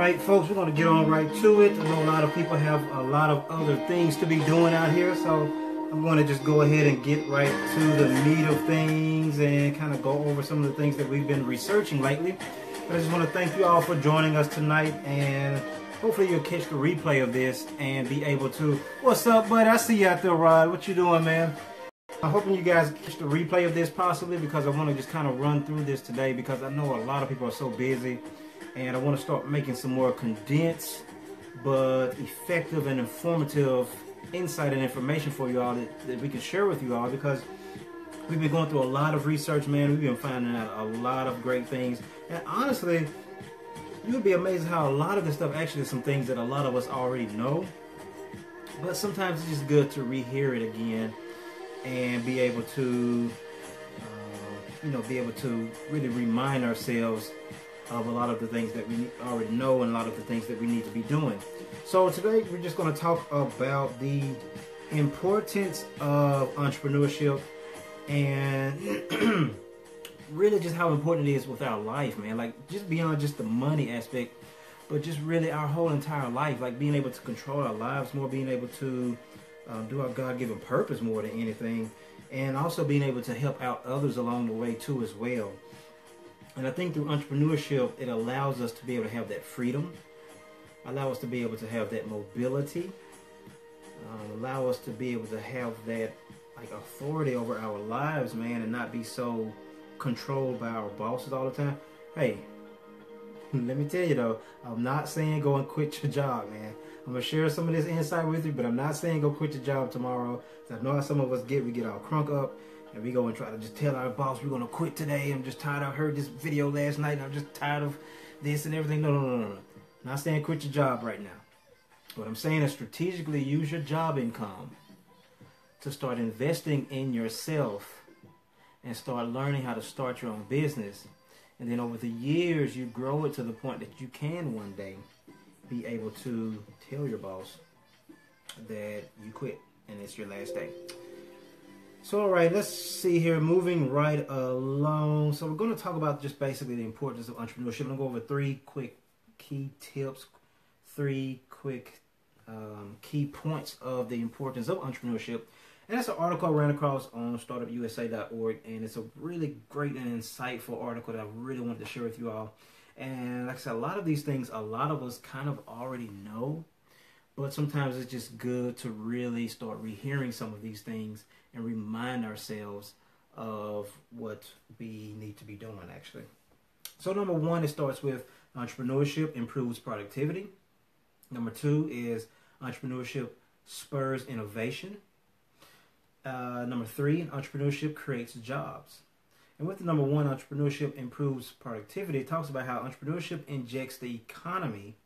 right, folks, we're going to get on right to it. I know a lot of people have a lot of other things to be doing out here, so I'm going to just go ahead and get right to the meat of things and kind of go over some of the things that we've been researching lately. But I just want to thank you all for joining us tonight, and hopefully you'll catch the replay of this and be able to... What's up, bud? I see you out there, Rod. What you doing, man? I'm hoping you guys catch the replay of this possibly, because I want to just kind of run through this today because I know a lot of people are so busy. And I want to start making some more condensed but effective and informative insight and information for you all that we can share with you all, because we've been going through a lot of research, man. We've been finding out a lot of great things. And honestly, you would be amazed how a lot of this stuff actually is some things that a lot of us already know. But sometimes it's just good to rehear it again and be able to, be able to really remind ourselves of a lot of the things that we already know and a lot of the things that we need to be doing. So today we're just going to talk about the importance of entrepreneurship and really just how important it is with our life, man. Like, just beyond just the money aspect, but just really our whole entire life, like being able to control our lives more, being able to do our God-given purpose more than anything, and also being able to help out others along the way too as well. And I think through entrepreneurship, it allows us to be able to have that freedom, allow us to be able to have that mobility, allow us to be able to have that like authority over our lives, man, and not be so controlled by our bosses all the time. Hey, let me tell you though, I'm not saying go and quit your job, man. I'm going to share some of this insight with you, but I'm not saying go quit your job tomorrow. I know how some of us we get all crunk up. And we go and try to just tell our boss we're going to quit today. I'm just tired. I heard this video last night and I'm just tired of this and everything. No. I'm not saying quit your job right now. What I'm saying is strategically use your job income to start investing in yourself and start learning how to start your own business. And then over the years, you grow it to the point that you can one day be able to tell your boss that you quit and it's your last day. So, all right, let's see here, moving right along. So we're going to talk about just basically the importance of entrepreneurship. I'm going to go over 3 quick key tips, 3 quick key points of the importance of entrepreneurship. And that's an article I ran across on startupusa.org, and it's a really great and insightful article that I really wanted to share with you all. And like I said, a lot of these things, a lot of us kind of already know, but sometimes it's just good to really start rehearing some of these things and remind ourselves of what we need to be doing, actually. So number 1, it starts with entrepreneurship improves productivity. Number 2 is entrepreneurship spurs innovation. Number 3, entrepreneurship creates jobs. And with the number 1, entrepreneurship improves productivity, it talks about how entrepreneurship injects the economy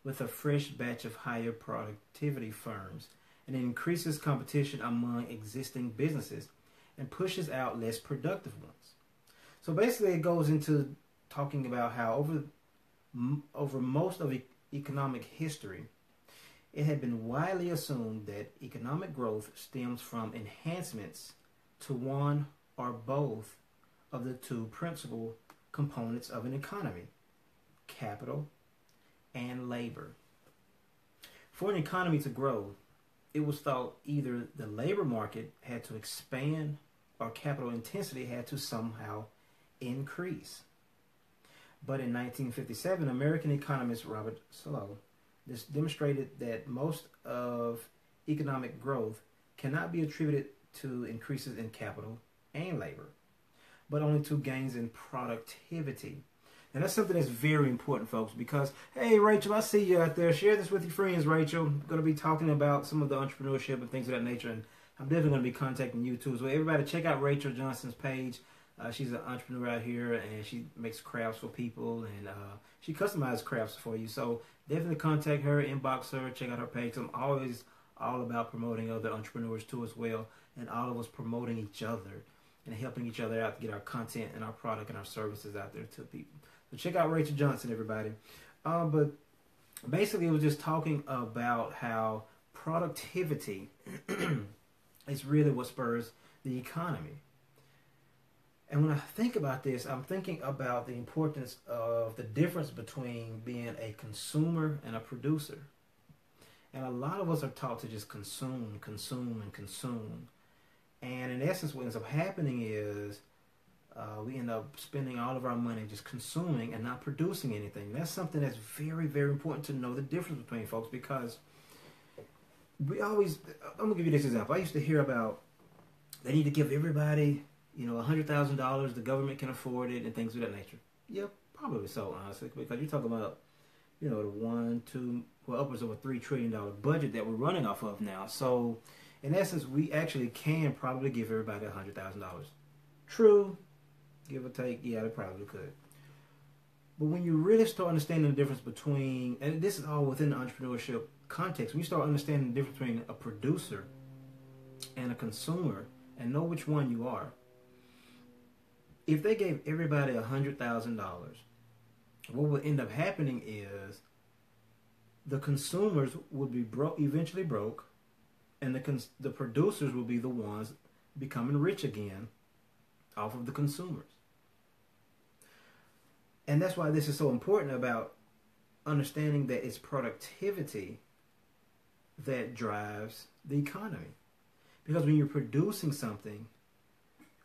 with a fresh batch of higher productivity firms, and it increases competition among existing businesses and pushes out less productive ones. So basically it goes into talking about how over most of economic history, it had been widely assumed that economic growth stems from enhancements to one or both of the 2 principal components of an economy, capital and labor. For an economy to grow, it was thought either the labor market had to expand or capital intensity had to somehow increase. But in 1957, American economist Robert Slow demonstrated that most of economic growth cannot be attributed to increases in capital and labor, but only to gains in productivity. And that's something that's very important, folks, because, hey, Rachel, I see you out there. Share this with your friends, Rachel. I'm going to be talking about some of the entrepreneurship and things of that nature, and I'm definitely going to be contacting you, too. So everybody, check out Rachel Johnson's page. She's an entrepreneur out here, and she makes crafts for people, and she customizes crafts for you. So definitely contact her, inbox her, check out her page. I'm always all about promoting other entrepreneurs, too, as well, and all of us promoting each other and helping each other out to get our content and our product and our services out there to people. So check out Rachel Johnson, everybody. But basically, it was just talking about how productivity is really what spurs the economy. And when I think about this, I'm thinking about the importance of the difference between being a consumer and a producer. And a lot of us are taught to just consume, consume, and consume. And in essence, what ends up happening is we end up spending all of our money just consuming and not producing anything. That's something that's very, very important to know the difference between folks, because we always, I'm going to give you this example. I used to hear about they need to give everybody, $100,000, the government can afford it, and things of that nature. Yeah, probably so, honestly, because you're talking about, the upwards of a $3 trillion budget that we're running off of now. So, in essence, we actually can probably give everybody $100,000. True, give or take, yeah, they probably could. But when you really start understanding the difference between, and this is all within the entrepreneurship context, when you start understanding the difference between a producer and a consumer, and know which one you are, if they gave everybody $100,000, what would end up happening is the consumers would be eventually broke, and the producers will be the ones becoming rich again off of the consumers. And that's why this is so important about understanding that it's productivity that drives the economy. Because when you're producing something,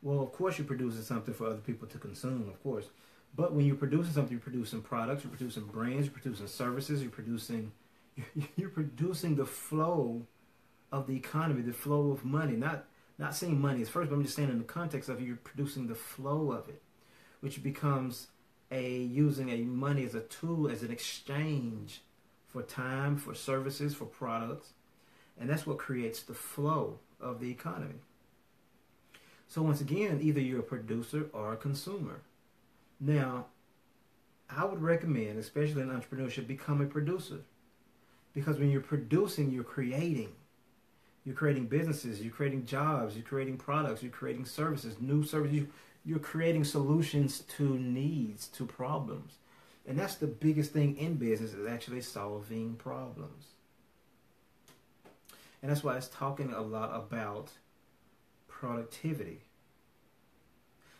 well, of course you're producing something for other people to consume, of course. But when you're producing something, you're producing products, you're producing brands, you're producing services, you're producing the flow of the economy, the flow of money. Not saying money is first, but I'm just saying in the context of you're producing the flow of it, which becomes using a money as a tool, as an exchange for time, for services, for products. And that's what creates the flow of the economy. So once again, either you're a producer or a consumer. Now, I would recommend, especially in entrepreneurship, become a producer. Because when you're producing, you're creating. You're creating businesses, you're creating jobs, you're creating products, you're creating services, new services. You're creating solutions to needs, to problems. And that's the biggest thing in business, is actually solving problems. And that's why it's talking a lot about productivity.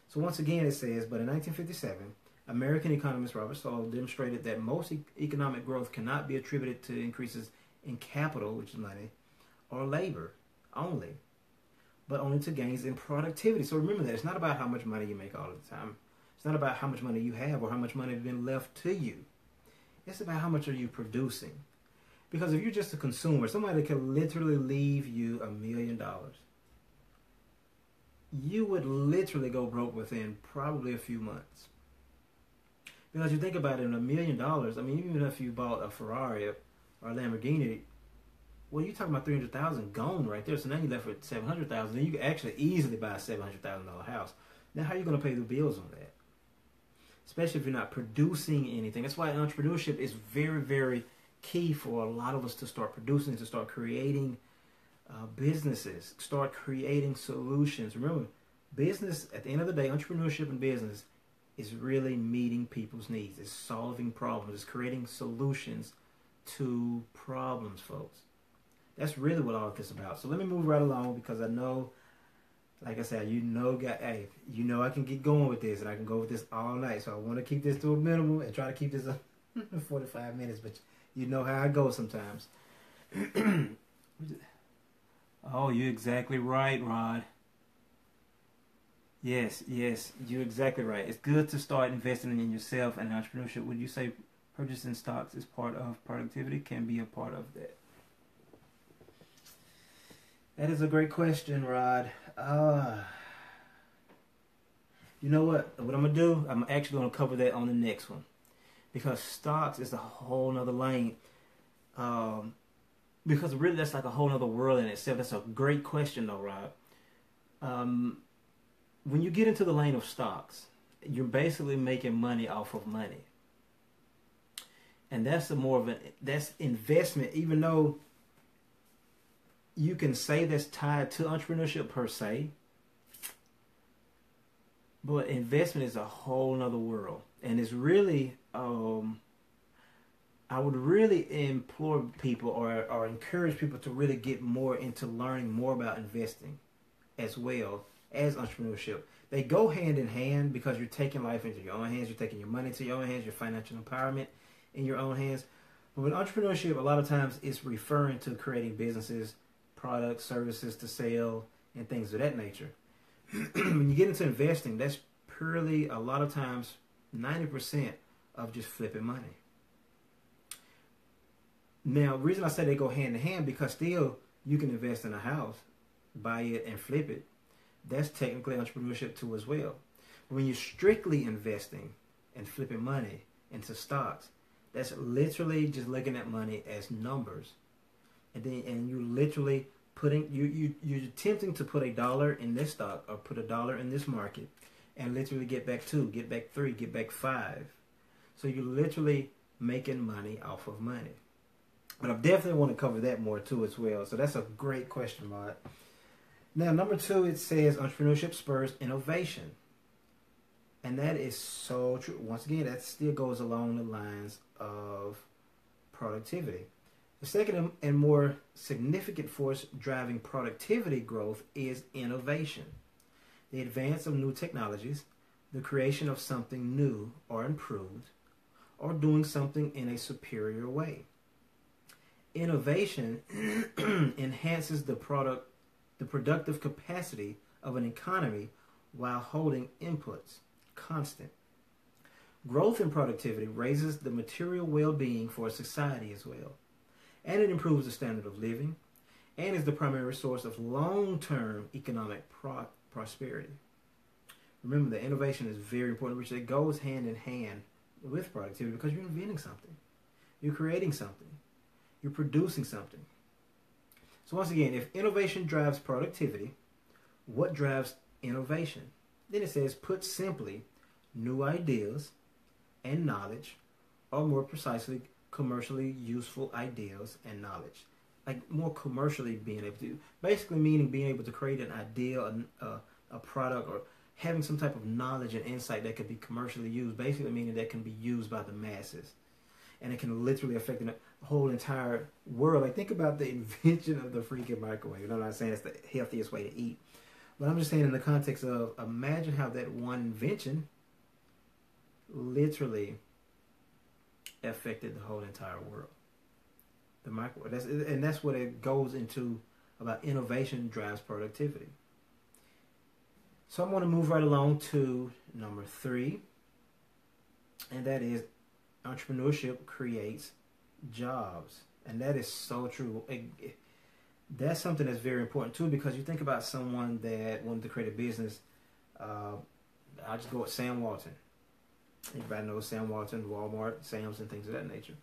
So once again it says, but in 1957, American economist Robert Solow demonstrated that most economic growth cannot be attributed to increases in capital, which is money, or labor only, but only to gains in productivity. So remember that. It's not about how much money you make all the time. It's not about how much money you have or how much money has been left to you. It's about how much are you producing. Because if you're just a consumer, somebody can literally leave you $1 million. You would literally go broke within probably a few months. Because you think about it, in $1 million, I mean, even if you bought a Ferrari or a Lamborghini, well, you're talking about $300,000 gone right there. So now you're left with $700,000. Then you can actually easily buy a $700,000 house. Now, how are you going to pay the bills on that? Especially if you're not producing anything. That's why entrepreneurship is very, very key for a lot of us to start producing, to start creating businesses, start creating solutions. Remember, business, at the end of the day, entrepreneurship and business is really meeting people's needs. It's solving problems. It's creating solutions to problems, folks. That's really what all of this is about. So let me move right along, because I know, like I said, I can get going with this, and I can go with this all night. So I want to keep this to a minimum and try to keep this 45 minutes, but you know how I go sometimes. Oh, you're exactly right, Rod. Yes, you're exactly right. It's good to start investing in yourself and entrepreneurship. Would you say purchasing stocks is part of productivity? Can be a part of that? That is a great question, Rod. You know what? What I'm going to do, I'm actually going to cover that on the next one. Because stocks is a whole nother lane. Because really that's like a whole nother world in itself. That's a great question though, Rod. When you get into the lane of stocks, you're basically making money off of money. And that's that's investment, even though you can say that's tied to entrepreneurship per se. But investment is a whole nother world. And it's really, I would really implore people or encourage people to really get more into learning more about investing as well as entrepreneurship. They go hand in hand because you're taking life into your own hands. You're taking your money into your own hands, your financial empowerment in your own hands. But with entrepreneurship, a lot of times it's referring to creating businesses, products, services to sell, and things of that nature. When you get into investing, that's purely, a lot of times, 90% of just flipping money. Now, the reason I say they go hand in hand, because still you can invest in a house, buy it and flip it. That's technically entrepreneurship too as well. When you're strictly investing and flipping money into stocks, that's literally just looking at money as numbers. And you literally you're attempting to put $1 in this stock or put $1 in this market and literally get back 2, get back 3, get back 5. So you're literally making money off of money. But I definitely want to cover that more too as well. So that's a great question, Maud. Now, number 2, it says entrepreneurship spurs innovation. And that is so true. Once again, that still goes along the lines of productivity. The second and more significant force driving productivity growth is innovation. The advance of new technologies, the creation of something new or improved, or doing something in a superior way. Innovation enhances the productive capacity of an economy while holding inputs constant. Growth in productivity raises the material well-being for a society as well, and it improves the standard of living, and is the primary source of long-term economic prosperity. Remember that innovation is very important, which it goes hand in hand with productivity, because you're inventing something, you're creating something, you're producing something. So once again, if innovation drives productivity, what drives innovation? Then it says, put simply, new ideas and knowledge, or more precisely, commercially useful ideas and knowledge. Like more commercially being able to, basically meaning being able to create an idea, a product, or having some type of knowledge and insight that could be commercially used, basically meaning that can be used by the masses. And it can literally affect the whole entire world. Like, think about the invention of the freaking microwave. You know what I'm saying? It's the healthiest way to eat. But I'm just saying in the context of, imagine how that one invention literally affected the whole entire world. The microwave. That's what it goes into about innovation drives productivity. So I'm going to move right along to number 3. And that is, entrepreneurship creates jobs. And that is so true. That's something that's very important too, because you think about someone that wanted to create a business. I'll just go with Sam Walton. Everybody knows Sam Walton, Walmart, Sam's, and things of that nature.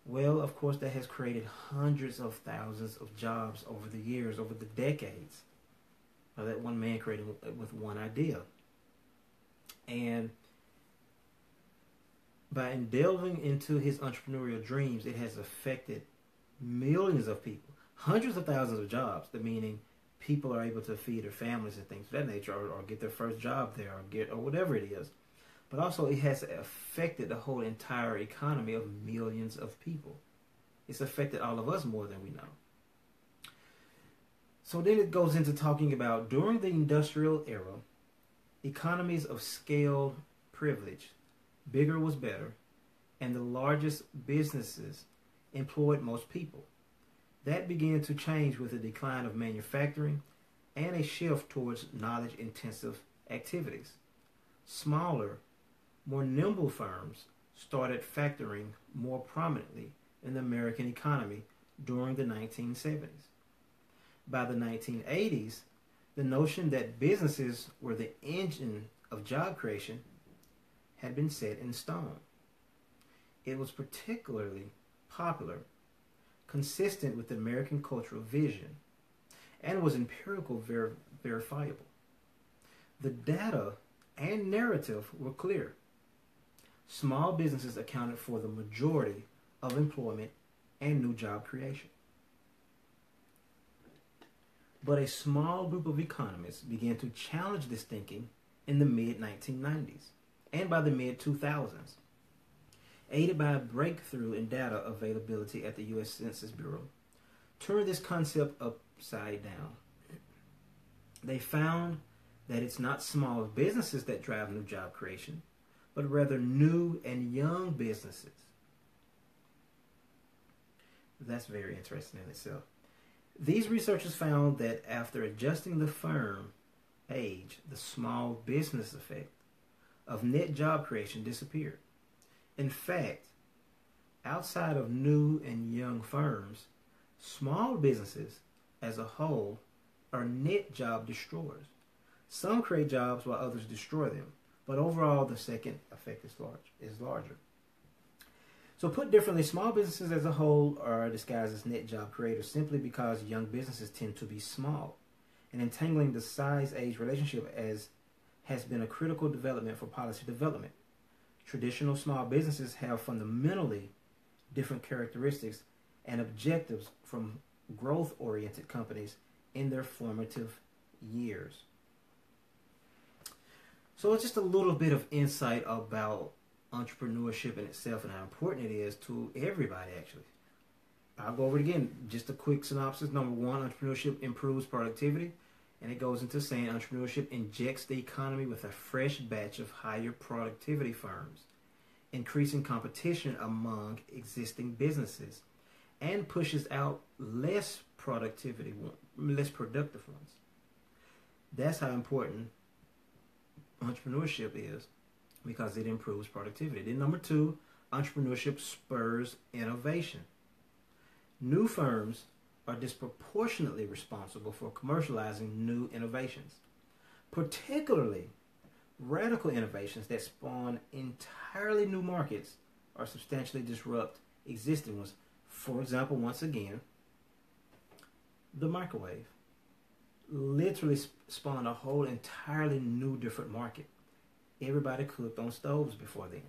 Well, of course, that has created hundreds of thousands of jobs over the years, over the decades. That one man created with one idea. And by delving into his entrepreneurial dreams, it has affected millions of people, hundreds of thousands of jobs. The meaning, people are able to feed their families and things of that nature, or get their first job there, or whatever it is. But also, it has affected the whole entire economy of millions of people. It's affected all of us more than we know. So then it goes into talking about, during the industrial era, economies of scale privilege, bigger was better, and the largest businesses employed most people. That began to change with the decline of manufacturing and a shift towards knowledge-intensive activities. Smaller, more nimble firms started factoring more prominently in the American economy during the 1970s. By the 1980s, the notion that businesses were the engine of job creation had been set in stone. It was particularly popular, consistent with the American cultural vision, and was empirical verifiable. The data and narrative were clear. Small businesses accounted for the majority of employment and new job creation. But a small group of economists began to challenge this thinking in the mid-1990s and by the mid-2000s, aided by a breakthrough in data availability at the U.S. Census Bureau, turned this concept upside down. They found that it's not small businesses that drive new job creation, but rather new and young businesses. That's very interesting in itself. These researchers found that after adjusting the firm age, the small business effect of net job creation disappeared. In fact, outside of new and young firms, small businesses as a whole are net job destroyers. Some create jobs while others destroy them, but overall the second effect is larger. So put differently, small businesses as a whole are disguised as net job creators simply because young businesses tend to be small. And entangling the size-age relationship has been a critical development for policy development. Traditional small businesses have fundamentally different characteristics and objectives from growth-oriented companies in their formative years. So it's just a little bit of insight about entrepreneurship in itself and how important it is to everybody, actually. I'll go over it again. Just a quick synopsis. Number one, entrepreneurship improves productivity. And it goes into saying entrepreneurship injects the economy with a fresh batch of higher productivity firms, increasing competition among existing businesses, and pushes out less productive ones. That's how important entrepreneurship is, because it improves productivity. Then number two, entrepreneurship spurs innovation. New firms are disproportionately responsible for commercializing new innovations, particularly radical innovations that spawn entirely new markets or substantially disrupt existing ones. For example, once again, the microwave literally spawned a whole entirely new different market. Everybody cooked on stoves before then,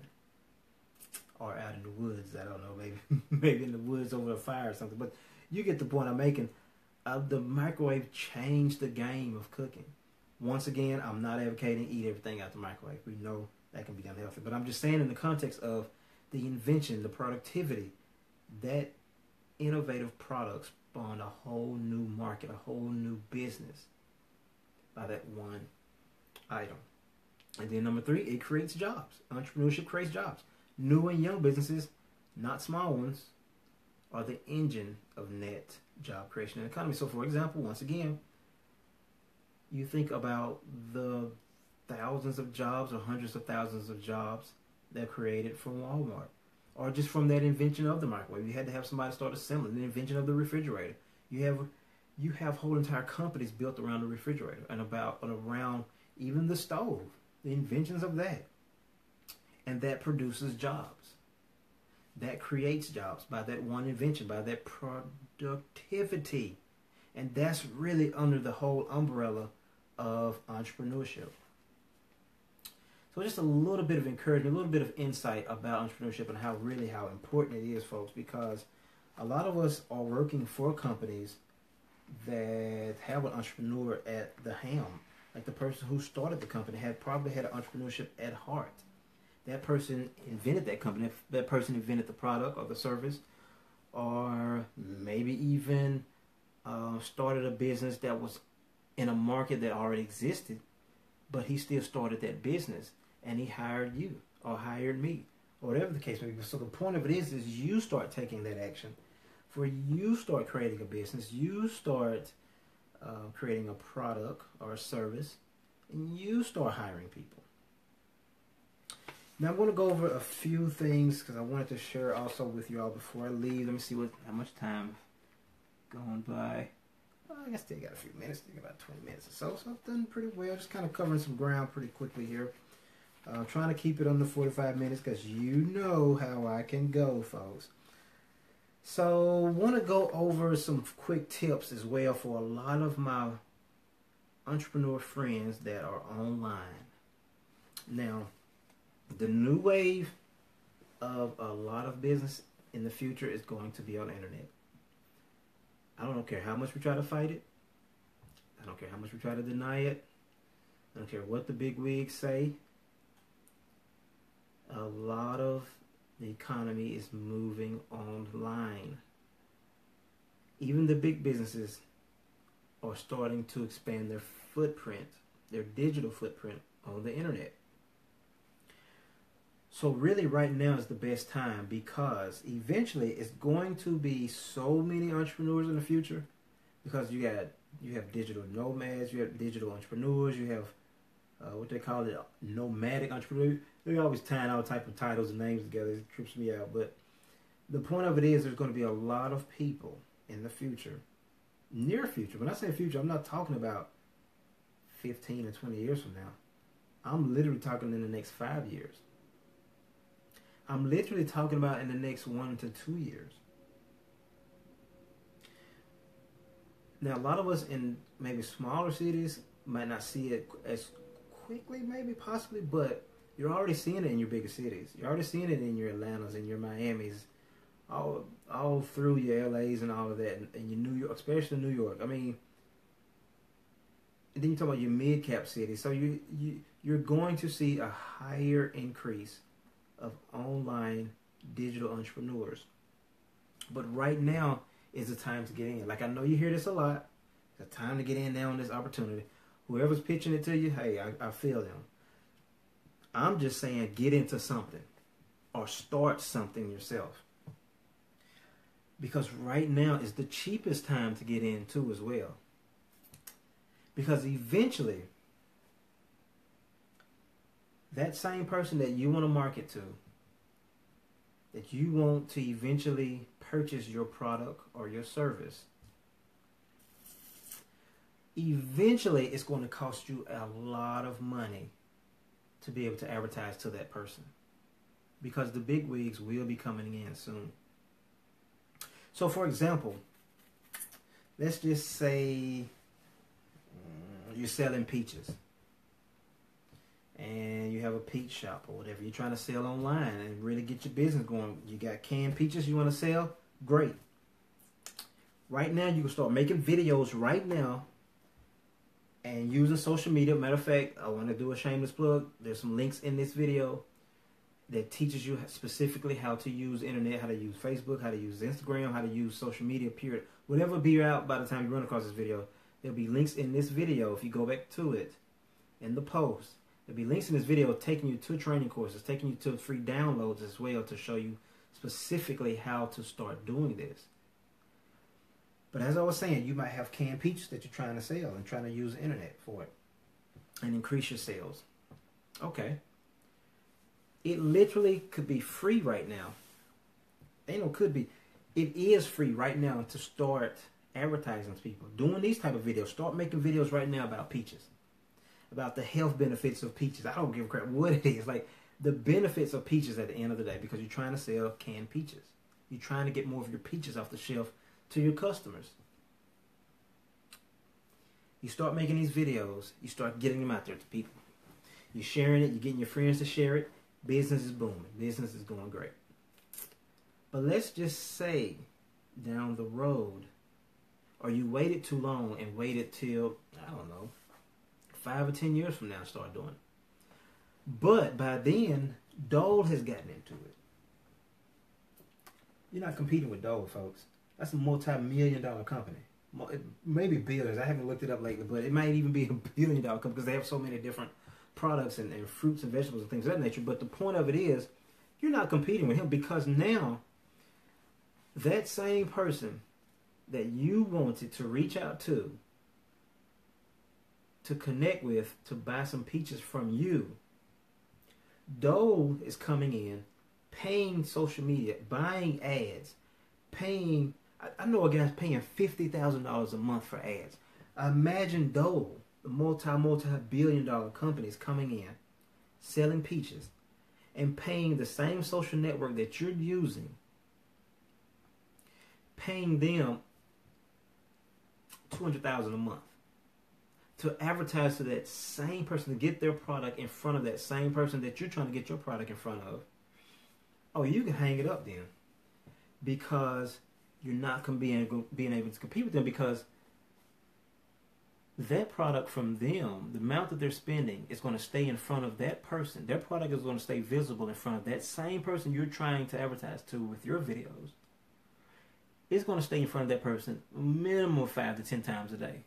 or out in the woods. I don't know, maybe in the woods over a fire or something. But you get the point I'm making. The microwave changed the game of cooking. Once again, I'm not advocating eat everything out the microwave. We know that can be unhealthy. But I'm just saying in the context of the invention, the productivity, that innovative product spawned a whole new market, a whole new business by that one item. And then number three, it creates jobs. Entrepreneurship creates jobs. New and young businesses, not small ones, are the engine of net job creation in the economy. So for example, once again, you think about the thousands of jobs or hundreds of thousands of jobs that are created from Walmart, or just from that invention of the microwave. You had to have somebody start assembling the invention of the refrigerator. You have whole entire companies built around the refrigerator and around even the stove, the inventions of that. And that produces jobs. That creates jobs by that one invention, by that productivity. And that's really under the whole umbrella of entrepreneurship. So just a little bit of encouragement, a little bit of insight about entrepreneurship and how important it is, folks, because a lot of us are working for companies that have an entrepreneur at the helm. Like the person who started the company probably had entrepreneurship at heart. That person invented that company. That person invented the product or the service, or maybe even started a business that was in a market that already existed, but he still started that business and he hired you or hired me, or whatever the case may be. So the point of it is you start taking that action. For you start creating a business, you start creating a product or a service, and you start hiring people. Now I'm going to go over a few things because I wanted to share also with you all before I leave. Let me see how much time going by. I guess still got a few minutes, I think about 20 minutes or so. So I've done pretty well, just kind of covering some ground pretty quickly here. Trying to keep it under 45 minutes because you know how I can go, folks. So want to go over some quick tips as well for a lot of my entrepreneur friends that are online. Now, the new wave of a lot of business in the future is going to be on the internet. I don't care how much we try to fight it. I don't care how much we try to deny it. I don't care what the big wigs say. A lot of the economy is moving online. Even the big businesses are starting to expand their footprint their digital footprint on the internet. So really right now is the best time, because eventually it's going to be so many entrepreneurs in the future, because you have digital nomads, you have digital entrepreneurs, you have what they call it, nomadic entrepreneurs. They're always tying all type of titles and names together. It trips me out. But the point of it is, there's going to be a lot of people in the future, near future. When I say future, I'm not talking about 15 and 20 years from now. I'm literally talking in the next 5 years. I'm literally talking about in the next 1 to 2 years. Now, a lot of us in maybe smaller cities might not see it as quickly, maybe, possibly, but you're already seeing it in your bigger cities. You're already seeing it in your Atlantas, in your Miamis, all through your LAs and all of that, and your New York, especially New York. I mean, and then you talk about your mid-cap cities. So you're going to see a higher increase of online digital entrepreneurs. But right now is the time to get in. Like, I know you hear this a lot. It's the time to get in now on this opportunity. Whoever's pitching it to you, hey, I feel them. I'm just saying, get into something or start something yourself. Because right now is the cheapest time to get in too as well. Because eventually, that same person that you want to market to, that you want to eventually purchase your product or your service, eventually it's going to cost you a lot of money to be able to advertise to that person, because the big wigs will be coming in soon. So for example, let's just say you're selling peaches, and you have a peach shop or whatever. You're trying to sell online and really get your business going. You got canned peaches you want to sell? Great. Right now, you can start making videos right now and using social media. Matter of fact, I want to do a shameless plug. There's some links in this video that teaches you specifically how to use internet, how to use Facebook, how to use Instagram, how to use social media, period. Whatever be out by the time you run across this video, there'll be links in this video. If you go back to it in the post, there'll be links in this video taking you to training courses, taking you to free downloads as well, to show you specifically how to start doing this. But as I was saying, you might have canned peaches that you're trying to sell and trying to use the internet for it and increase your sales. Okay. It literally could be free right now. Ain't no could be. It is free right now to start advertising to people. Doing these type of videos. Start making videos right now about peaches. About the health benefits of peaches. I don't give a crap what it is. Like, the benefits of peaches at the end of the day, because you're trying to sell canned peaches. You're trying to get more of your peaches off the shelf to your customers. You start making these videos. You start getting them out there to people. You're sharing it. You're getting your friends to share it. Business is booming. Business is going great. But let's just say down the road, or you waited too long and waited till, I don't know, 5 or 10 years from now to start doing it. But by then, Dole has gotten into it. You're not competing with Dole, folks. That's a multi-million-dollar company. Maybe billions. I haven't looked it up lately, but it might even be a billion-dollar company, because they have so many different products and fruits and vegetables and things of that nature. But the point of it is, you're not competing with him, because now that same person that you wanted to reach out to connect with, to buy some peaches from you, Dole is coming in, paying social media, buying ads, paying. I know a guy's paying $50,000 a month for ads. Imagine Dole, the multi-billion-dollar companies, coming in, selling peaches, and paying the same social network that you're using, paying them $200,000 a month to advertise to that same person, to get their product in front of that same person that you're trying to get your product in front of. Oh, you can hang it up then, because you're not being able to compete with them, because that product from them, the amount that they're spending, is going to stay in front of that person. Their product is going to stay visible in front of that same person you're trying to advertise to with your videos. It's going to stay in front of that person minimum 5 to 10 times a day.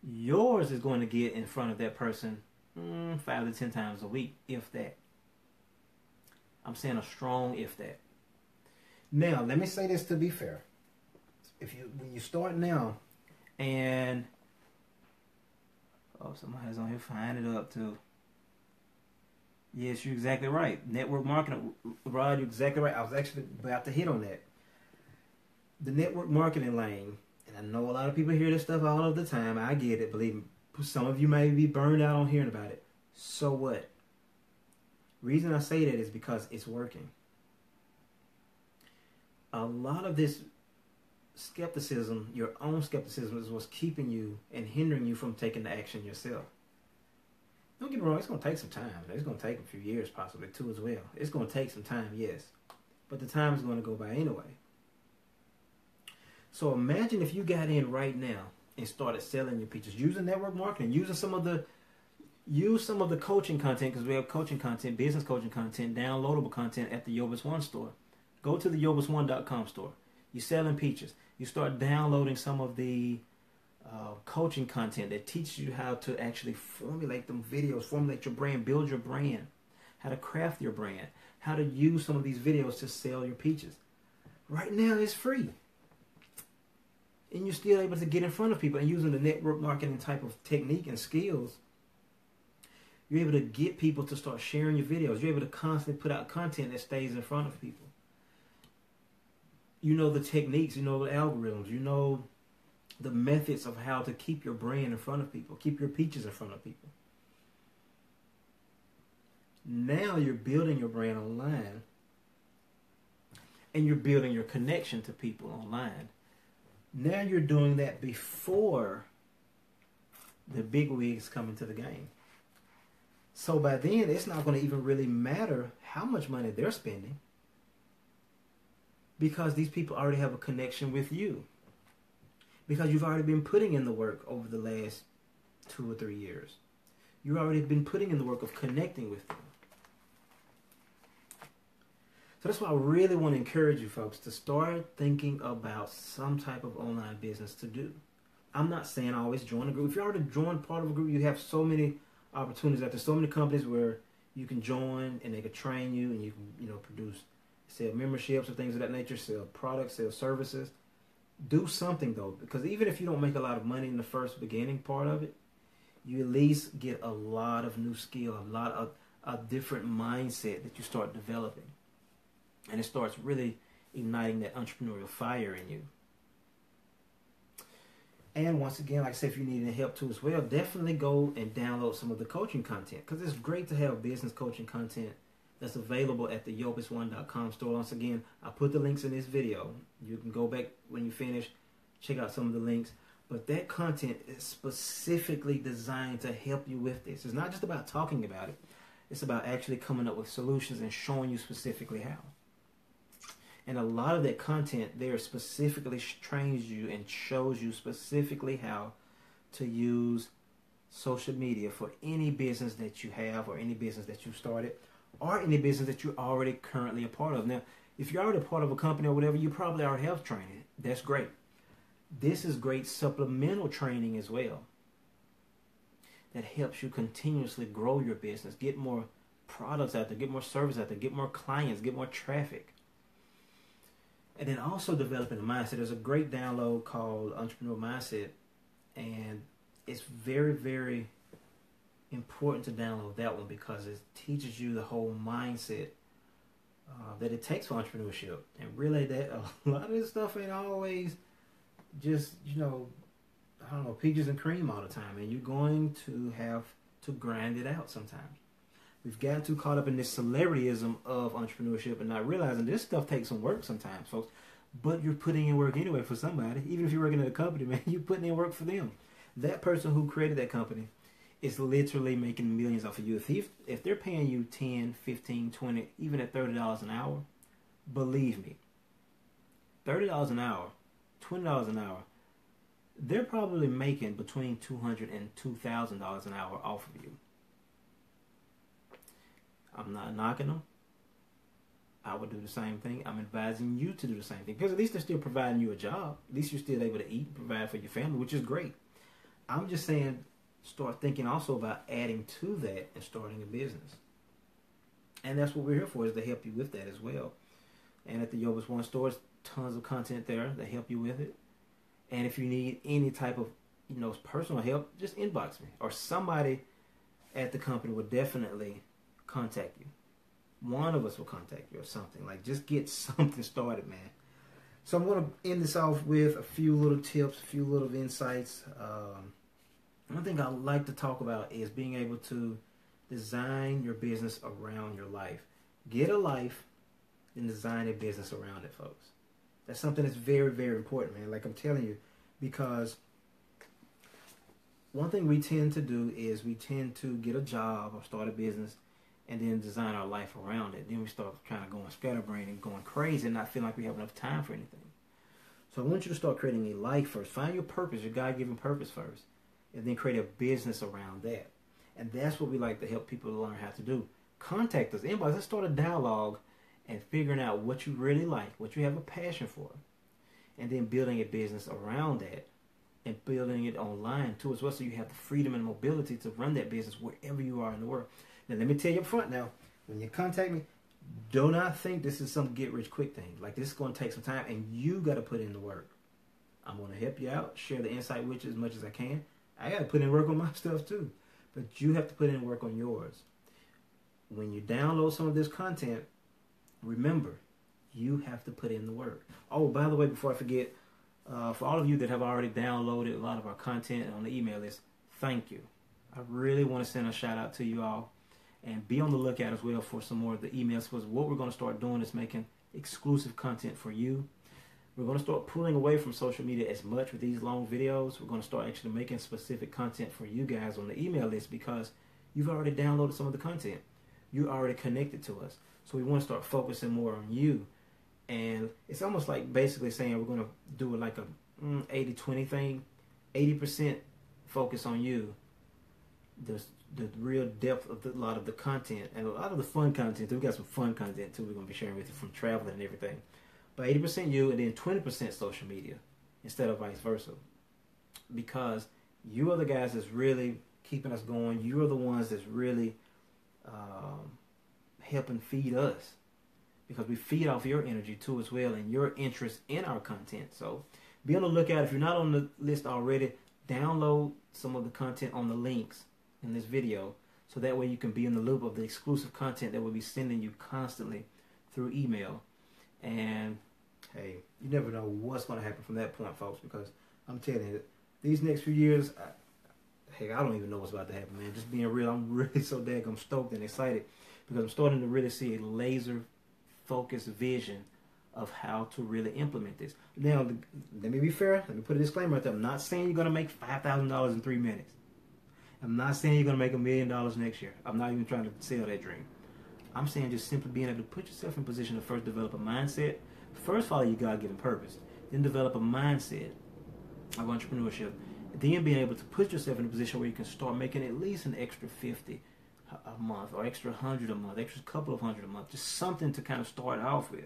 Your yours is going to get in front of that person 5 to 10 times a week, if that. I'm saying a strong if that. Now, let me say this to be fair. When you start now, and somebody's on here finding it up too. Yes, you're exactly right. Network marketing, Rod, you're exactly right. I was actually about to hit on that. The network marketing lane, and I know a lot of people hear this stuff all of the time. I get it, believe me. Some of you may be burned out on hearing about it. So what? Reason I say that is because it's working. A lot of this skepticism, your own skepticism, is what's keeping you and hindering you from taking the action yourself. Don't get me wrong, it's going to take some time. It's going to take a few years, possibly, too, as well. It's going to take some time, yes. But the time is going to go by anyway. So imagine if you got in right now and started selling your peaches, using network marketing, use some of the coaching content, because we have coaching content, business coaching content, downloadable content at the Yobus One store. Go to the yobus1.com store. You're selling peaches. You start downloading some of the coaching content that teaches you how to actually formulate them videos, formulate your brand, build your brand, how to craft your brand, how to use some of these videos to sell your peaches. Right now, it's free. And you're still able to get in front of people, and using the network marketing type of technique and skills, you're able to get people to start sharing your videos. You're able to constantly put out content that stays in front of people. You know the techniques, you know the algorithms, you know the methods of how to keep your brand in front of people, keep your peaches in front of people. Now you're building your brand online, and you're building your connection to people online. Now you're doing that before the big wigs come into the game. So by then, it's not going to even really matter how much money they're spending, because these people already have a connection with you. Because you've already been putting in the work over the last 2 or 3 years. You've already been putting in the work of connecting with them. So that's why I really want to encourage you folks to start thinking about some type of online business to do. I'm not saying always join a group. If you already joined part of a group, you have so many opportunities out there, so many companies where you can join and they can train you, and you can, produce, sell memberships or things of that nature, sell products, sell services. Do something though, because even if you don't make a lot of money in the first beginning part of it, you at least get a lot of new skill, a lot of a different mindset that you start developing. And it starts really igniting that entrepreneurial fire in you. And once again, like I said, if you need any help too as well, definitely go and download some of the coaching content, because it's great to have business coaching content that's available at the yobus1.com store. Once again, I put the links in this video. You can go back when you finish, check out some of the links. But that content is specifically designed to help you with this. It's not just about talking about it. It's about actually coming up with solutions and showing you specifically how. And a lot of that content there specifically trains you and shows you specifically how to use social media for any business that you have, or any business that you started, or any business that you're already currently a part of. Now, if you're already a part of a company or whatever, you probably already have training. That's great. This is great supplemental training as well that helps you continuously grow your business, get more products out there, get more service out there, get more clients, get more traffic. And then also developing a mindset. There's a great download called Entrepreneur Mindset, and it's very, very important to download that one, because it teaches you the whole mindset that it takes for entrepreneurship. And really, that a lot of this stuff ain't always just, peaches and cream all the time. And you're going to have to grind it out sometimes. We've gotten too caught up in this celebrityism of entrepreneurship and not realizing this stuff takes some work sometimes, folks. But you're putting in work anyway for somebody. Even if you're working at a company, man, you're putting in work for them. That person who created that company is literally making millions off of you. If they're paying you 10, 15, 20, even at $30 an hour, believe me, $30 an hour, $20 an hour, they're probably making between $200 and $2,000 an hour off of you. I'm not knocking them. I would do the same thing. I'm advising you to do the same thing, because at least they're still providing you a job. At least you're still able to eat and provide for your family, which is great. I'm just saying, start thinking also about adding to that and starting a business. And that's what we're here for, is to help you with that as well. And at the Yobus One store, there's tons of content there to help you with it. And if you need any type of, personal help, just inbox me. Or somebody at the company will definitely contact you. One of us will contact you or something. Like, just get something started, man. So I'm going to end this off with a few little tips, a few little insights. One thing I like to talk about is being able to design your business around your life. Get a life and design a business around it, folks. That's something that's very, very important, man. Like I'm telling you, because one thing we tend to do is we tend to get a job or start a business and then design our life around it. Then we start kind of going scatterbrained and going crazy and not feeling like we have enough time for anything. So I want you to start creating a life first. Find your purpose, your God-given purpose first, and then create a business around that. And that's what we like to help people learn how to do. Contact us, inbox. Let's start a dialogue and figuring out what you really like, what you have a passion for, and then building a business around that and building it online too as well, so you have the freedom and mobility to run that business wherever you are in the world. Now, let me tell you up front now, when you contact me, do not think this is some get-rich-quick thing. Like, this is going to take some time, and you got to put in the work. I'm going to help you out, share the insight with you as much as I can. I got to put in work on my stuff too, but you have to put in work on yours. When you download some of this content, remember, you have to put in the work. Oh, by the way, before I forget, for all of you that have already downloaded a lot of our content on the email list, thank you. I really want to send a shout out to you all. And be on the lookout as well for some more of the emails, because what we're going to start doing is making exclusive content for you. We're going to start pulling away from social media as much with these long videos. We're going to start actually making specific content for you guys on the email list, because you've already downloaded some of the content. You're already connected to us. So we want to start focusing more on you. And it's almost like basically saying we're going to do it like a 80-20 thing. 80% focus on you. The real depth of a lot of the content and a lot of the fun content. We've got some fun content too we're going to be sharing with you, from traveling and everything. But 80% you, and then 20% social media instead of vice versa. Because you are the guys that's really keeping us going. You are the ones that's really helping feed us, because we feed off your energy too as well, and your interest in our content. So be on the lookout. If you're not on the list already, download some of the content on the links in this video, so that way you can be in the loop of the exclusive content that we'll be sending you constantly through email. And hey, you never know what's going to happen from that point, folks, because I'm telling you, these next few years, I don't even know what's about to happen, man. Just being real, I'm really so daggum stoked and excited, because I'm starting to really see a laser focused vision of how to really implement this. Now, let me be fair. Let me put a disclaimer out there. I'm not saying you're going to make $5,000 in 3 minutes. I'm not saying you're going to make $1 million next year. I'm not even trying to sell that dream. I'm saying just simply being able to put yourself in position to first develop a mindset. First, follow your God-given purpose. Then develop a mindset of entrepreneurship. Then being able to put yourself in a position where you can start making at least an extra 50 a month, or extra 100 a month, extra couple of hundred a month. Just something to kind of start off with.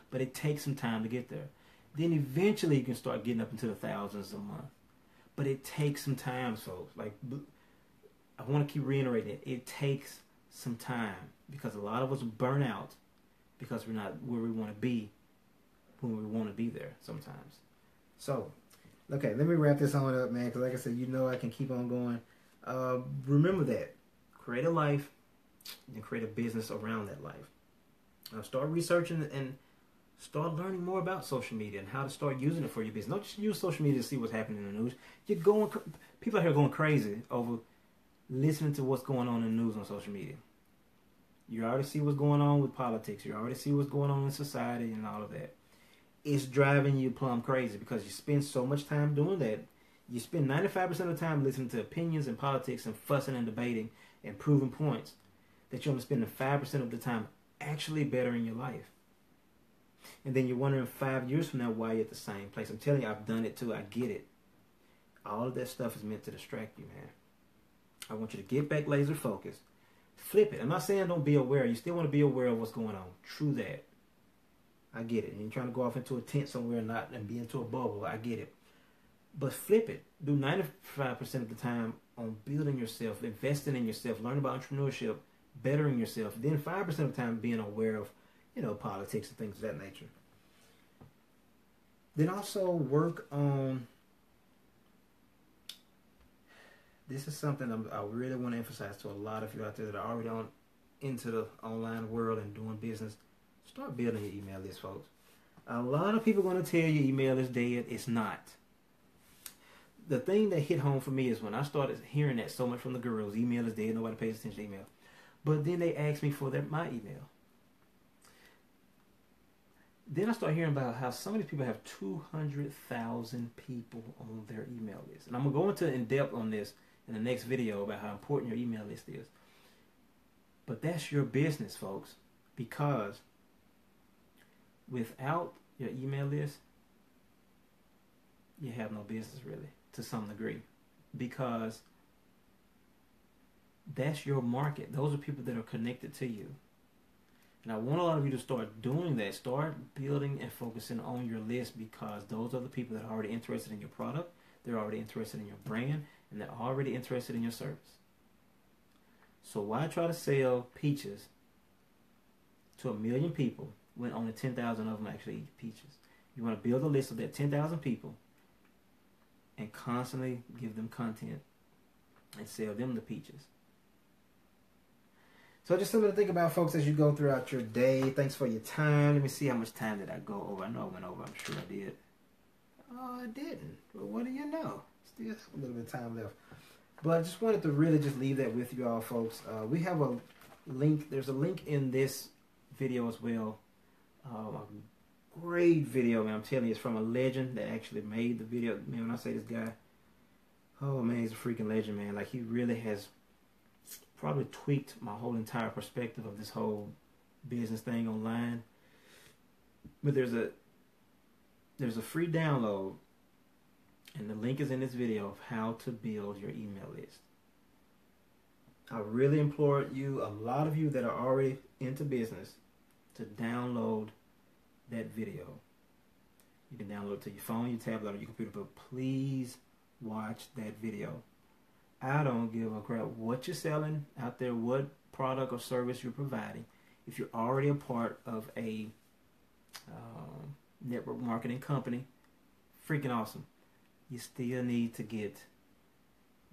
But it takes some time to get there. Then eventually you can start getting up into the thousands a month. But it takes some time, folks. Like, I want to keep reiterating it. It takes some time, because a lot of us burn out because we're not where we want to be when we want to be there sometimes. So, okay, let me wrap this on up, man, because like I said, I can keep on going. Remember that. Create a life and create a business around that life. Start researching and start learning more about social media and how to start using it for your business. Don't just use social media to see what's happening in the news. People out here going crazy over listening to what's going on in the news on social media. You already see what's going on with politics. You already see what's going on in society and all of that. It's driving you plumb crazy, because you spend so much time doing that. You spend 95% of the time listening to opinions and politics and fussing and debating and proving points, that you're only spending 5% of the time actually bettering your life. And then you're wondering 5 years from now why you're at the same place. I'm telling you, I've done it too. I get it. All of that stuff is meant to distract you, man. I want you to get back laser focused. Flip it. I'm not saying don't be aware. You still want to be aware of what's going on. True that. I get it. And you're trying to go off into a tent somewhere and be into a bubble. I get it. But flip it. Do 95% of the time on building yourself, investing in yourself, learning about entrepreneurship, bettering yourself. Then 5% of the time being aware of, politics and things of that nature. Then also work on, this is something I really want to emphasize to a lot of you out there that are already into the online world and doing business. Start building your email list, folks. A lot of people are going to tell you email is dead. It's not. The thing that hit home for me is when I started hearing that so much from the girls, email is dead, nobody pays attention to email. But then they asked me for my email. Then I started hearing about how some of these people have 200,000 people on their email list. And I'm going to go into in depth on this in the next video about how important your email list is. But that's your business, folks, because without your email list, you have no business really, to some degree, because that's your market. Those are people that are connected to you. And I want a lot of you to start doing that. Start building and focusing on your list, because those are the people that are already interested in your product, they're already interested in your brand, and they're already interested in your service. So why try to sell peaches to 1 million people when only 10,000 of them actually eat peaches? You want to build a list of that 10,000 people and constantly give them content and sell them the peaches. So just something to think about, folks, as you go throughout your day. Thanks for your time. Let me see how much time did I go over. I know I went over. I'm sure I did. Oh, I didn't. Well, what do you know? Still a little bit of time left. But I just wanted to really just leave that with you all, folks. We have a link. There's a link in this video as well. A great video, man. I'm telling you, it's from a legend that actually made the video. Man, when I say this guy, oh, man, he's a freaking legend, man. Like, he really has probably tweaked my whole entire perspective of this whole business thing online. But there's a free download, and the link is in this video, of how to build your email list. I really implore you, a lot of you that are already into business, to download that video. You can download it to your phone, your tablet, or your computer, but please watch that video. I don't give a crap what you're selling out there, what product or service you're providing. If you're already a part of a network marketing company, freaking awesome. You still need to get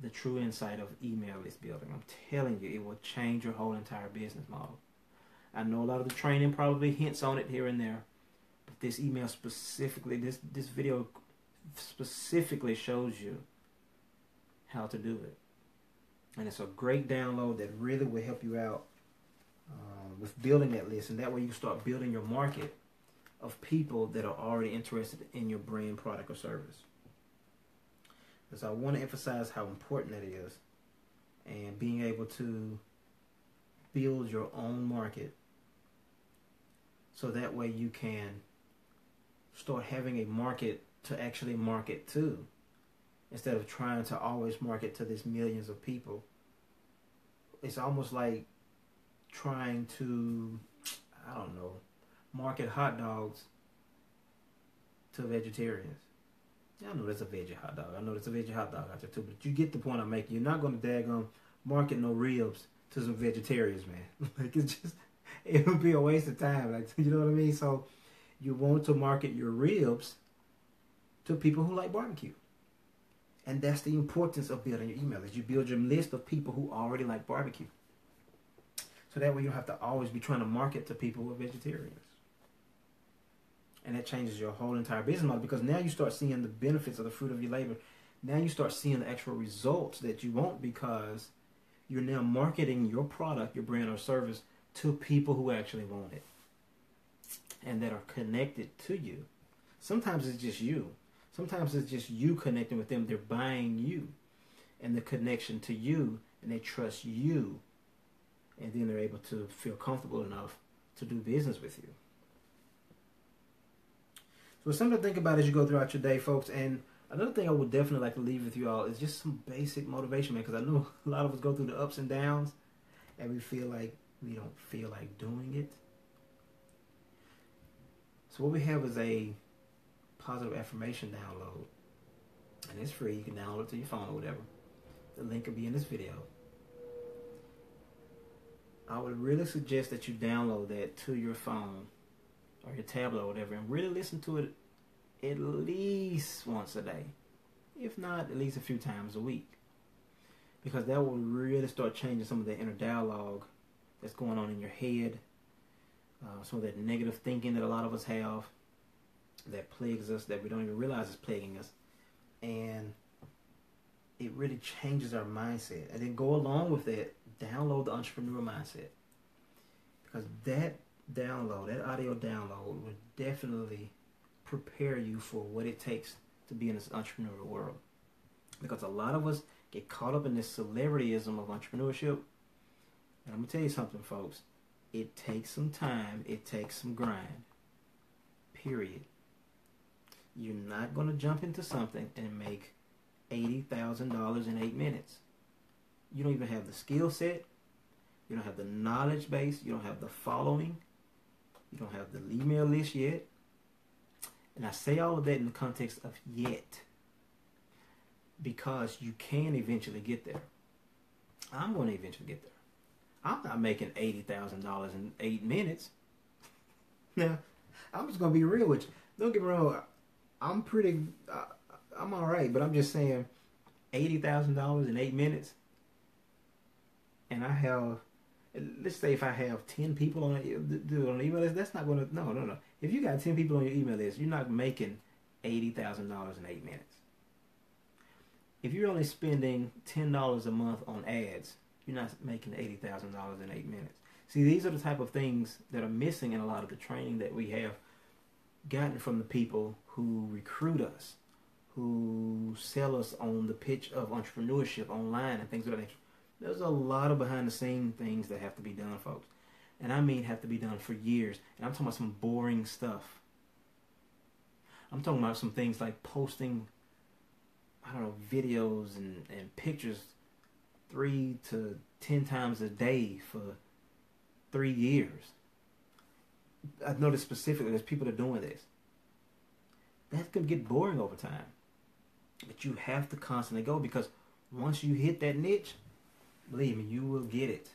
the true insight of email list building. I'm telling you, it will change your whole entire business model. I know a lot of the training probably hints on it here and there, but this email specifically, this video specifically shows you how to do it. And it's a great download that really will help you out with building that list. And that way you can start building your market of people that are already interested in your brand, product, or service. And so I want to emphasize how important that is, and being able to build your own market, so that way you can start having a market to actually market to, instead of trying to always market to these millions of people. It's almost like trying to, I don't know, market hot dogs to vegetarians. Yeah, I know there's a veggie hot dog. I know there's a veggie hot dog out there too, but you get the point I'm making. You're not going to daggone market no ribs to some vegetarians, man. Like, it's just, it would be a waste of time. Like, you know what I mean? So you want to market your ribs to people who like barbecue. And that's the importance of building your email list. You build your list of people who already like barbecue. So that way you don't have to always be trying to market to people who are vegetarians. And that changes your whole entire business model, because now you start seeing the benefits of the fruit of your labor. Now you start seeing the actual results that you want, because you're now marketing your product, your brand or service, to people who actually want it and that are connected to you. Sometimes it's just you. Sometimes it's just you connecting with them. They're buying you and the connection to you, and they trust you, and then they're able to feel comfortable enough to do business with you. So it's something to think about as you go throughout your day, folks. And another thing I would definitely like to leave with you all is just some basic motivation, man, because I know a lot of us go through the ups and downs and we feel like we don't feel like doing it. So what we have is a positive affirmation download, and it's free. You can download it to your phone or whatever. The link will be in this video. I would really suggest that you download that to your phone or your tablet or whatever and really listen to it at least once a day. If not, at least a few times a week. Because that will really start changing some of the inner dialogue that's going on in your head. Some of that negative thinking that a lot of us have that plagues us, that we don't even realize is plaguing us. And it really changes our mindset. And then go along with that, download the Entrepreneur Mindset. Because that download, that audio download, will definitely prepare you for what it takes to be in this entrepreneurial world. Because a lot of us get caught up in this celebrityism of entrepreneurship. And I'm going to tell you something, folks. It takes some time. It takes some grind. Period. You're not going to jump into something and make $80,000 in 8 minutes. You don't even have the skill set. You don't have the knowledge base. You don't have the following. You don't have the email list yet. And I say all of that in the context of yet. Because you can eventually get there. I'm going to eventually get there. I'm not making $80,000 in 8 minutes. Now, I'm just going to be real with you. Don't get me wrong. I'm all right, but I'm just saying $80,000 in 8 minutes. And I have, let's say if I have 10 people on the email list, that's not going to, no. If you got 10 people on your email list, you're not making $80,000 in 8 minutes. If you're only spending $10 a month on ads, you're not making $80,000 in 8 minutes. See, these are the type of things that are missing in a lot of the training that we have gotten from the people who recruit us, who sell us on the pitch of entrepreneurship online and things of that nature. There's a lot of behind the scene things that have to be done, folks. And I mean have to be done for years. And I'm talking about some boring stuff. I'm talking about some things like posting, I don't know, videos and pictures 3 to 10 times a day for 3 years. I've noticed specifically there's people that are doing this. That can get boring over time. But you have to constantly go, because once you hit that niche, believe me, you will get it.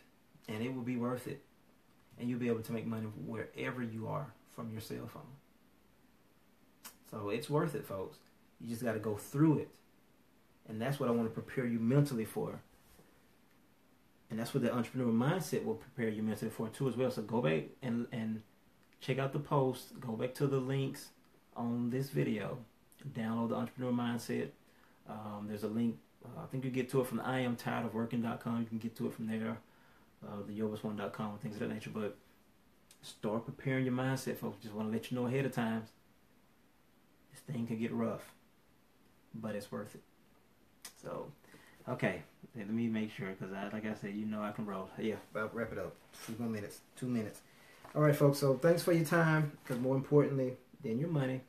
And it will be worth it. And you'll be able to make money wherever you are from your cell phone. So it's worth it, folks. You just got to go through it. And that's what I want to prepare you mentally for. And that's what the entrepreneur mindset will prepare you mentally for too as well. So go back and check out the post. Go back to the links on this video. Download the Entrepreneur Mindset. There's a link. I think you get to it from the IamTiredOfWorking.com. You can get to it from there. The YoBus1.com and things of that nature. But start preparing your mindset, folks. Just want to let you know ahead of time. This thing can get rough. But it's worth it. So, okay. Let me make sure, because like I said, I can roll. Yeah, about wrap it up. 2 more minutes. 2 minutes. All right, folks. So thanks for your time. Because more importantly than your money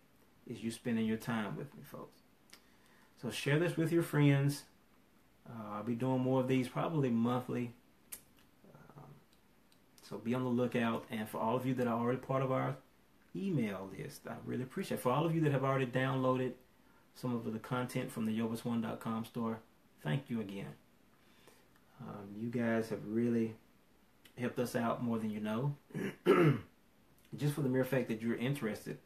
is you spending your time with me, folks. So share this with your friends. I'll be doing more of these probably monthly. So be on the lookout. And for all of you that are already part of our email list, I really appreciate it. For all of you that have already downloaded some of the content from the YoBus1.com store, thank you again. You guys have really helped us out more than you know. Just for the mere fact that you're interested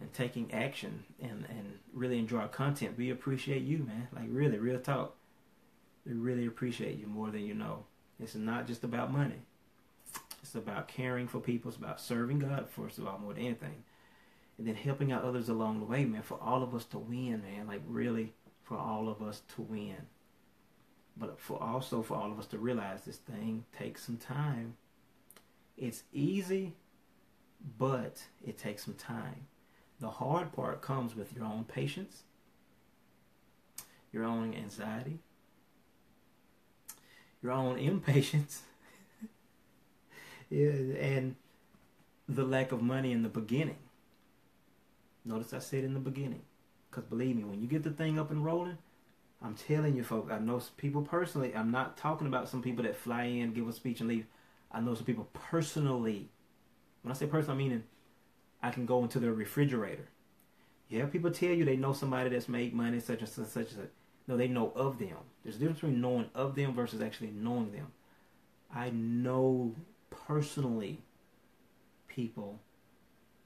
in taking action and really enjoy our content, we appreciate you, man. Like really, real talk. We really appreciate you more than you know. It's not just about money. It's about caring for people. It's about serving God, first of all, more than anything. And then helping out others along the way, man, for all of us to win, man. Like really, for all of us to win. But for all of us to realize this thing takes some time. It's easy, but it takes some time. The hard part comes with your own patience, your own anxiety, your own impatience, yeah, and the lack of money in the beginning. Notice I said in the beginning. Because believe me, when you get the thing up and rolling, I'm telling you, folks, I know some people personally. I'm not talking about some people that fly in, give a speech, and leave. I know some people personally. When I say personal, I mean I can go into their refrigerator. Yeah, people tell you they know somebody that's made money, such and such, such and such. No, they know of them. There's a difference between knowing of them versus actually knowing them. I know personally people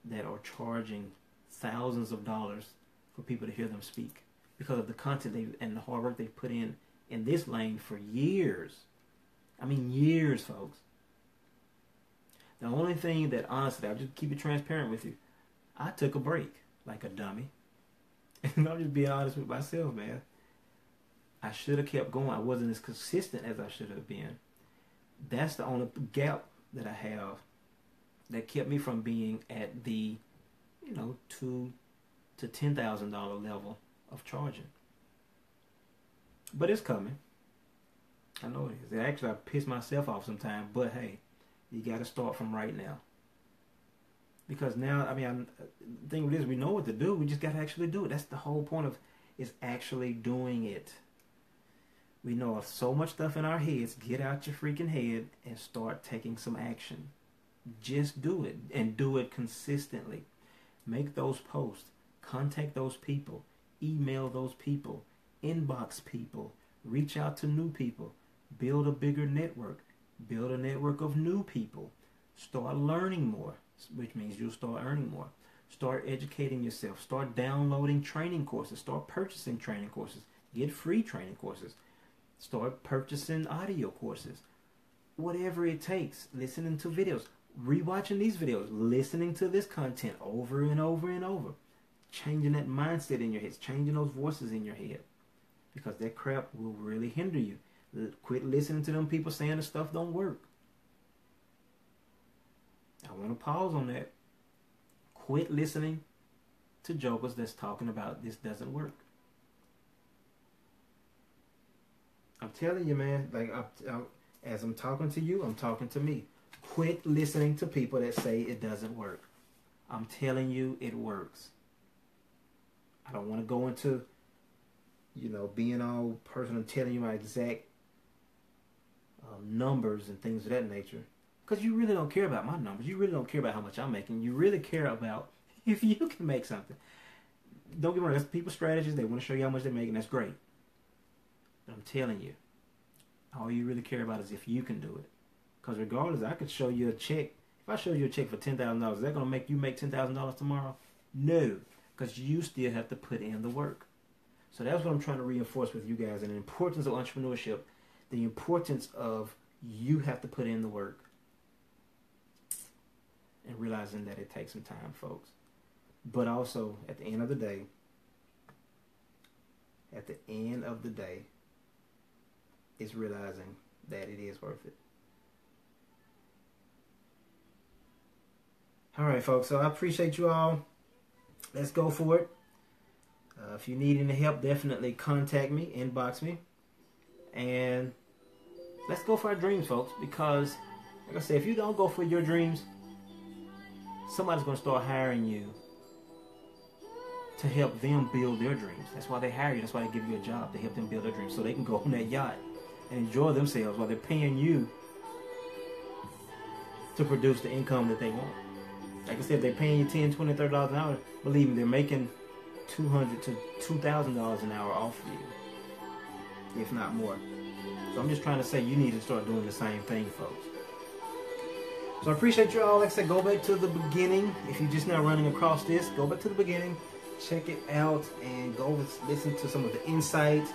that are charging thousands of dollars for people to hear them speak because of the content and the hard work they've put in this lane for years. I mean years, folks. The only thing that, honestly, I'll just keep it transparent with you, I took a break like a dummy. And I'm just being honest with myself, man. I should have kept going. I wasn't as consistent as I should have been. That's the only gap that I have that kept me from being at the, $2,000 to $10,000 level of charging. But it's coming. I know it is. Actually, I piss myself off sometimes, but hey, you got to start from right now. Because now, the thing with this, we know what to do. We just got to actually do it. That's the whole point of is actually doing it. We know of so much stuff in our heads. Get out your freaking head and start taking some action. Just do it and do it consistently. Make those posts. Contact those people. Email those people. Inbox people. Reach out to new people. Build a bigger network. Build a network of new people. Start learning more, which means you'll start earning more. Start educating yourself. Start downloading training courses. Start purchasing training courses. Get free training courses. Start purchasing audio courses. Whatever it takes. Listening to videos. Rewatching these videos. Listening to this content over and over and over. Changing that mindset in your head. Changing those voices in your head. Because that crap will really hinder you. Quit listening to them people saying the stuff don't work. I want to pause on that. Quit listening to jokers that's talking about this doesn't work. I'm telling you, man, as I'm talking to you, I'm talking to me. Quit listening to people that say it doesn't work. I'm telling you, it works. I don't want to go into, being all personal, telling you my exact numbers and things of that nature. Because you really don't care about my numbers. You really don't care about how much I'm making. You really care about if you can make something. Don't get me wrong, that's people's strategies. They want to show you how much they're making. That's great. But I'm telling you, all you really care about is if you can do it. Because regardless, I could show you a check. If I show you a check for $10,000, is that going to make you make $10,000 tomorrow? No. Because you still have to put in the work. So that's what I'm trying to reinforce with you guys. And the importance of entrepreneurship. The importance of you have to put in the work. And realizing that it takes some time, folks. But also, at the end of the day, is realizing that it is worth it. Alright, folks, so I appreciate you all. Let's go for it. If you need any help, definitely contact me, inbox me. And let's go for our dreams, folks. Because, like I said, if you don't go for your dreams, somebody's going to start hiring you to help them build their dreams. That's why they hire you. That's why they give you a job, to help them build their dreams. So they can go on that yacht and enjoy themselves while they're paying you to produce the income that they want. Like I said, if they're paying you $10, $20, $30 an hour, believe me, they're making $200 to $2,000 an hour off of you, if not more. So I'm just trying to say you need to start doing the same thing, folks. So I appreciate you all. Like I said, go back to the beginning. If you're just now running across this, go back to the beginning, check it out, and go listen to some of the insights.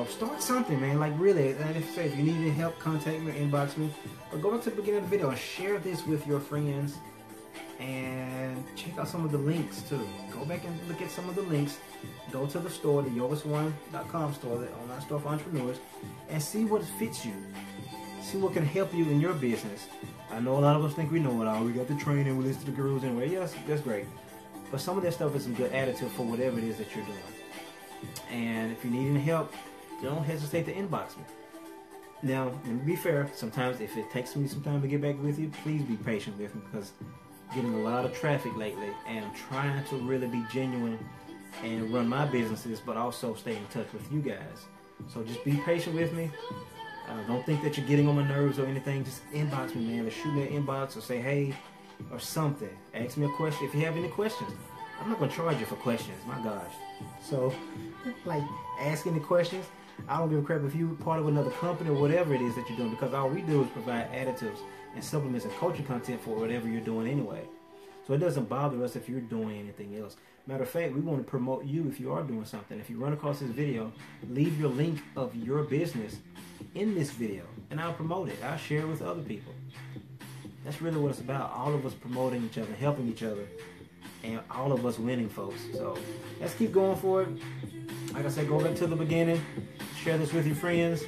Start something, man. Like really, and if you need any help, contact me, inbox me, or go back to the beginning of the video and share this with your friends. And check out some of the links too. Go back and look at some of the links. Go to the store, the yogasone.com store, the online store for entrepreneurs, and see what fits you. See what can help you in your business. I know a lot of us think we know it all. We got the training, we listen to the gurus anyway. Yes, that's great. But some of that stuff is some good additive for whatever it is that you're doing. And if you need any help, don't hesitate to inbox me. Now, let me be fair. Sometimes if it takes me some time to get back with you, please be patient with me because I'm getting a lot of traffic lately, and I'm trying to really be genuine and run my businesses, but also stay in touch with you guys. So just be patient with me. Don't think that you're getting on my nerves or anything. Just inbox me, man. Or shoot me an inbox or say hey or something. Ask me a question. If you have any questions, I'm not going to charge you for questions. My gosh. So, like, ask any questions. I don't give a crap if you're part of another company or whatever it is that you're doing, because all we do is provide additives and supplements and coaching content for whatever you're doing anyway. So it doesn't bother us if you're doing anything else. Matter of fact, we want to promote you if you are doing something. If you run across this video, leave your link of your business in this video, and I'll promote it. I'll share it with other people. That's really what it's about. All of us promoting each other, helping each other, and all of us winning, folks. So let's keep going for it. Like I said, go back to the beginning, share this with your friends,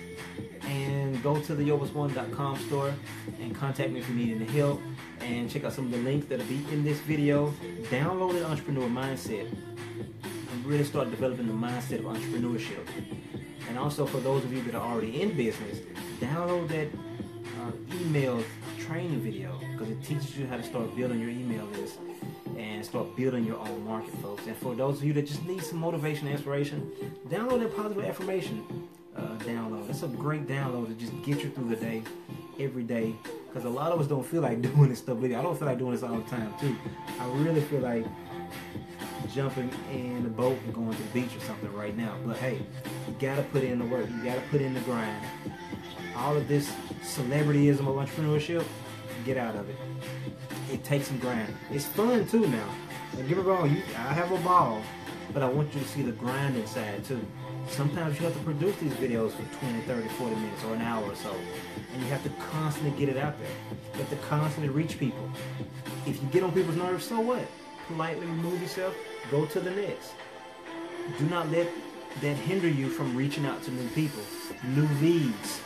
and go to the yovasone.com store and contact me if you need any help. And check out some of the links that'll be in this video. Download the entrepreneur mindset and really start developing the mindset of entrepreneurship. And also, for those of you that are already in business, download that email training video, because it teaches you how to start building your email list and start building your own market, folks. And for those of you that just need some motivation and inspiration, download that positive affirmation download. It's a great download to just get you through the day, every day, because a lot of us don't feel like doing this stuff. I don't feel like doing this all the time too. I really feel like jumping in the boat and going to the beach or something right now. But hey, you gotta put in the work. You gotta put in the grind. All of this celebrityism of entrepreneurship, get out of it. It takes some grind. It's fun too now. Don't get me wrong, I have a ball, but I want you to see the grind inside too. Sometimes you have to produce these videos for 20, 30, 40 minutes or an hour or so. And you have to constantly get it out there. You have to constantly reach people. If you get on people's nerves, so what? Politely remove yourself, go to the next. Do not let that hinder you from reaching out to new people, new leads,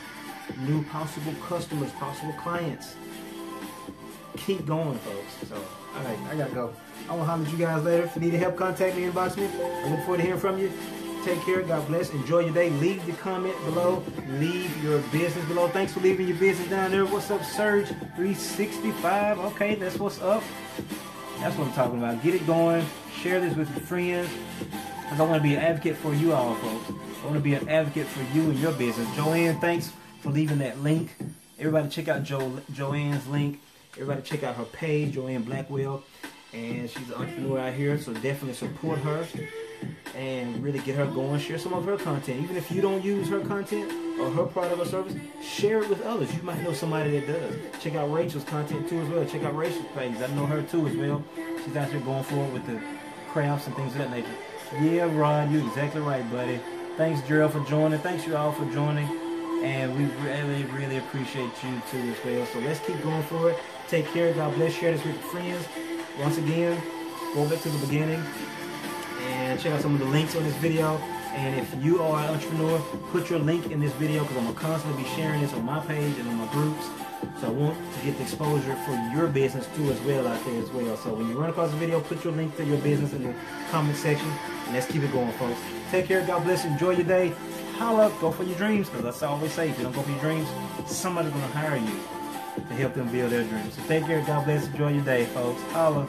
new possible customers, possible clients. Keep going, folks. So, alright, I gotta go. I will holler at you guys later. If you need help, contact me, inbox me. I look forward to hearing from you. Take care. God bless. Enjoy your day. Leave the comment below. Leave your business below. Thanks for leaving your business down there. What's up, Surge 365? Okay, that's what's up. That's what I'm talking about. Get it going. Share this with your friends. Because I want to be an advocate for you all, folks. I want to be an advocate for you and your business. Joanne, thanks for leaving that link. Everybody check out Joanne's link. Everybody check out her page, Joanne Blackwell. And she's an entrepreneur out here, so definitely support her and really get her going. Share some of her content. Even if you don't use her content or her product or service, share it with others. You might know somebody that does. Check out Rachel's content too as well. Check out Rachel's page. I know her too as well. She's out here going forward with the crafts and things of that nature. Yeah, Rod, you're exactly right, buddy. Thanks, Gerald, for joining. Thanks you all for joining. And we really, really appreciate you too as well. So let's keep going for it. Take care. God bless. Share this with your friends. Once again, go back to the beginning and check out some of the links on this video. And if you are an entrepreneur, put your link in this video, because I'm going to constantly be sharing this on my page and on my groups. So I want to get the exposure for your business too as well out there as well. So when you run across the video, put your link to your business in the comment section. And let's keep it going, folks. Take care. God bless. Enjoy your day. Holla. Go for your dreams, because that's always say, if you don't go for your dreams, somebody's going to hire you to help them build their dreams. So take care. God bless. Enjoy your day, folks. Holla.